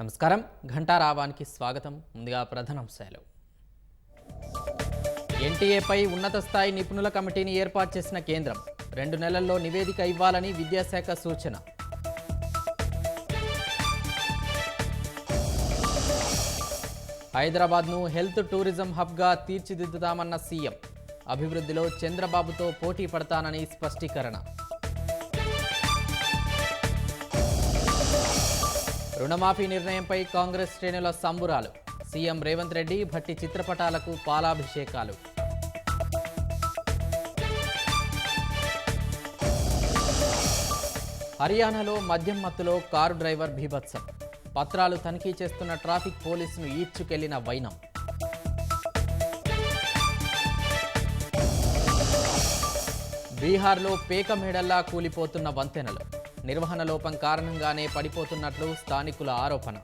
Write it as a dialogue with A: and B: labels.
A: నమస్కారం ఘంటారావానికి స్వాగతం. ముందుగా ప్రధానాంశాలు. ఎన్టీఏపై ఉన్నత స్థాయి నిపుణుల కమిటీని ఏర్పాటు చేసిన కేంద్రం 2 నెలల్లో నివేదిక ఇవ్వాలని విద్యాశాఖ సూచన. హైదరాబాద్ను హెల్త్ టూరిజం హబ్గా తీర్చిదిద్దుతామన్న సీఎం. అభివృద్ధిలో చంద్రబాబుతో పోటీ పడతానని స్పష్టీకరణ. రుణమాఫీ నిర్ణయంపై కాంగ్రెస్ శ్రేణుల సంబురాలు. సీఎం రేవంత్ రెడ్డి భట్టి చిత్రపటాలకు పాలాభిషేకాలు. హర్యానాలో మద్యం మత్తులో కారు డ్రైవర్ బీభత్సం. పత్రాలు తనిఖీ చేస్తున్న ట్రాఫిక్ పోలీసును ఈడ్చుకెళ్లిన వైనం. బీహార్లో పేక మేడల్లా కూలిపోతున్న వంతెనలు. నిర్వహణ లోపం కారణంగానే పడిపోతున్నట్లు స్థానికుల ఆరోపణ.